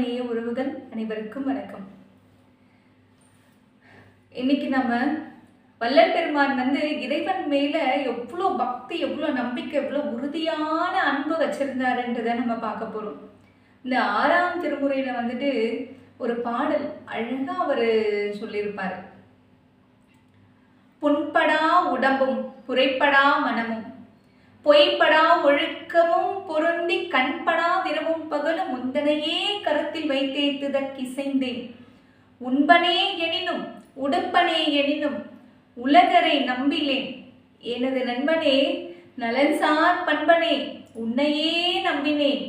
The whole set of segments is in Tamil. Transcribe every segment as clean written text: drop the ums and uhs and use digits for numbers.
ஆன்மநேய உறவுகள் அனைவருக்கும் வணக்கம். இன்னைக்கு நம்ம வள்ளல் பெருமான் இறைவன் மேல எவ்வளோ பக்தி, எவ்வளோ நம்பிக்கை, எவ்வளோ உறுதியான அன்பு வச்சிருந்தாருன்றதை நம்ம பார்க்க போறோம். இந்த 6ஆம் திருமுறையில ஒரு பாடல் அழகா அவர் சொல்லியிருப்பாரு. புண்படா உடம்பும் புரைப்படா மனமும் பொய்ப்படா ஒழுக்கமும் பொருந்தி கண்படா திரவும் பகலும் முந்தனையே கருத்தில் வைத்தேத்துதற்கிசைந்தேன் உண்பனே எனினும் உடுப்பனே எனினும் உலகரை நம்பிலேன் எனது நண்பனே நலன்சார் பண்பனே உன்னையே நம்பினேன்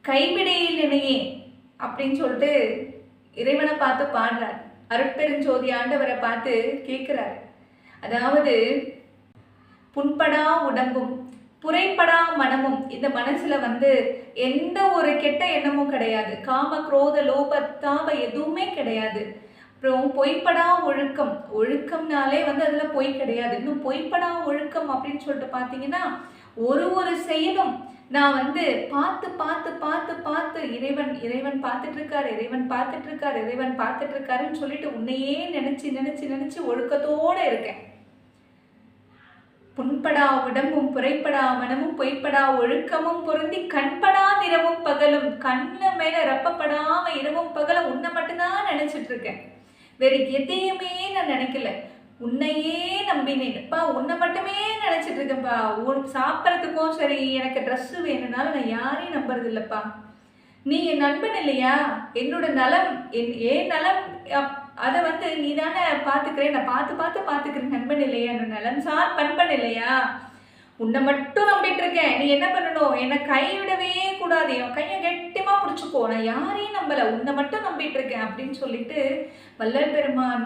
கைவிடையில் இணையே அப்படின்னு சொல்லிட்டு இறைவனை பார்த்து பாடுறார். அருட்பெருஞ்சோதி ஆண்டவரை பார்த்து கேட்கிறார். அதாவது புண்படா உடம்பும் புரைப்படா மனமும், இந்த மனசுல எந்த ஒரு கெட்ட எண்ணமும் கிடையாது, காம குரோத லோபத்தாப எதுவுமே கிடையாது. அப்புறம் பொய்ப்படா ஒழுக்கம், ஒழுக்கம்னாலே அதுல பொய் கிடையாது. இன்னும் பொய்ப்படா ஒழுக்கம் அப்படின்னு சொல்லிட்டு பார்த்தீங்கன்னா ஒரு செயலும் நான் பார்த்து பார்த்து பார்த்து பார்த்து இறைவன் இறைவன் பார்த்துட்டு இருக்காரு, இறைவன் பார்த்துட்டு இருக்காரு, இறைவன் பார்த்துட்டு இருக்காருன்னு சொல்லிட்டு உன்னையே நினைச்சு நினைச்சு நினைச்சு ஒழுக்கத்தோட இருக்கேன். புண்படா உடம்பும் புரைப்படா மனமும் பொய்ப்படா ஒழுக்கமும் பொருந்தி கண்படா இரவும் பகலும், கண்ணு மேல ரப்பப்படாம இரவும் பகலும் உன்னை மட்டும்தான் நினைச்சிட்டு இருக்கேன். வேற எதையுமே நான் நினைக்கல, உன்னையே நம்பினேன்ப்பா, உன்னை மட்டுமே நினைச்சிட்டு இருக்கேன்ப்பா. சாப்பிட்றதுக்கும் சரி, எனக்கு ட்ரெஸ் வேணும்னாலும் நான் யாரையும் நம்புறது இல்லப்பா. நீ என் நண்பன் இல்லையா, என்னோட நலம் ஏன் நலம் அதை நீ தானே பார்த்துக்கிறேன், நான் பார்த்து பார்த்து பார்த்துக்கிறேன் நண்பன் இல்லையா, என்னோட நலம் சார் பண்பன் இல்லையா, உன்னை மட்டும் நம்பிட்டு இருக்கேன். நீ என்ன பண்ணணும், என்னை கைவிடவே கூடாது, என் கையை கெட்டியமா பிடிச்சிக்கோ, நான் யாரையும் நம்பல, உன்னை மட்டும் நம்பிட்டு இருக்கேன் அப்படின்னு சொல்லிட்டு வள்ளல் பெருமான்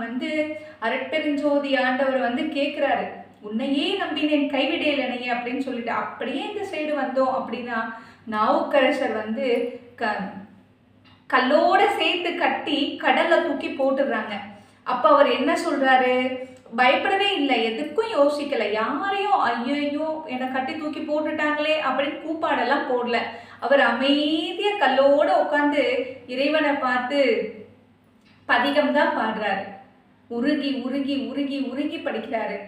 அருட்பெருஞ்சோதி ஆண்டவர் கேட்கிறாரு. உன்னையே நம்பினேன் கைவிடையில் இணையே அப்படின்னு சொல்லிட்டு. அப்படியே இந்த சைடு வந்தோம் அப்படின்னா நாவுக்கரசர் கல்லோட சேர்த்து கட்டி கடல்ல தூக்கி போட்டுடுறாங்க. அப்ப அவர் என்ன சொல்றாரு, பயப்படவே இல்லை, எதுக்கும் யோசிக்கல, யாரையும் ஐயோ என்னை கட்டி தூக்கி போட்டுட்டாங்களே அப்படின்னு கூப்பாடெல்லாம் போடல. அவர் அமைதியா கல்லோட உட்காந்து இறைவனை பார்த்து பதிகம் தான் பாடுறாரு. உருகி உருகி உருகி உருகி படிக்கிறாரு.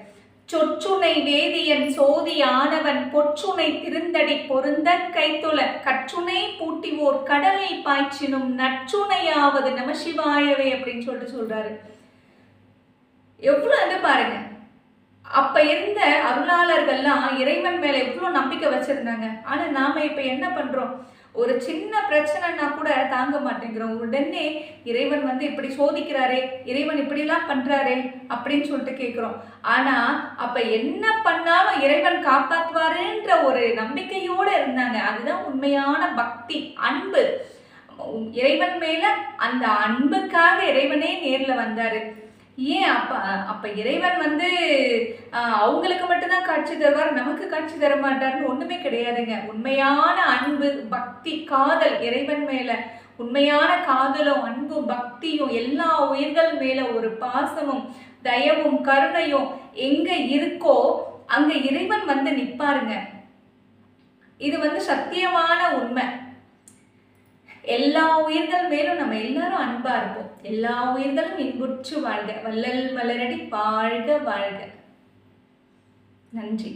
சொற்றுனை வேதியன் சோதி ஆனவன் பொற்றுனை திருந்தடி பொருந்த கைத்தொல கற்றுனை பூட்டிவோர் கடலில் பாய்ச்சினும் நற்றுணையாவது நம சிவாயவே அப்படின்னு சொல்றாரு. எவ்வளவு பாருங்க, அப்ப இருந்த அருளாளர்கள்லாம் இறைவன் மேல எவ்வளவு நம்பிக்கை வச்சிருந்தாங்க. ஆனா நாம இப்ப என்ன பண்றோம், ஒரு சின்ன பிரச்சனைனா கூட தாங்க மாட்டேங்கிறோம். உடனே இறைவன் இப்படி சோதிக்கிறாரே, இறைவன் இப்படிலாம் பண்றாரே அப்படின்னு சொல்லிட்டு கேட்கிறோம். ஆனா அப்ப என்ன பண்ணாலும் இறைவன் காப்பாற்றுவாருன்ற ஒரு நம்பிக்கையோட இருந்தாங்க. அதுதான் உண்மையான பக்தி, அன்பு. இறைவன் மேல அந்த அன்புக்காக இறைவனே நேர்ல வந்தாரு. ஏன் அப்ப இறைவன் அவங்களுக்கு மட்டும்தான் காட்சி தருவார், நமக்கு காட்சி தர மாட்டார்னு ஒண்ணுமே கிடையாதுங்க. உண்மையான அன்பு, பக்தி, காதல் இறைவன் மேல உண்மையான காதலும் அன்பும் பக்தியும் எல்லா உயிர்கள் மேல ஒரு பாசமும் தயவும் கருணையும் எங்க இருக்கோ அங்க இறைவன் நிப்பாருங்க. இது சத்தியமான உண்மை. எல்லா உயிர்கள் மேலும் நம்ம எல்லாரும் அன்பா இருப்போம். எல்லா உயிர்களும் இன்புற்று வாழ்க. வள்ளல் மலரடி வாழ்க வாழ்க. நன்றி.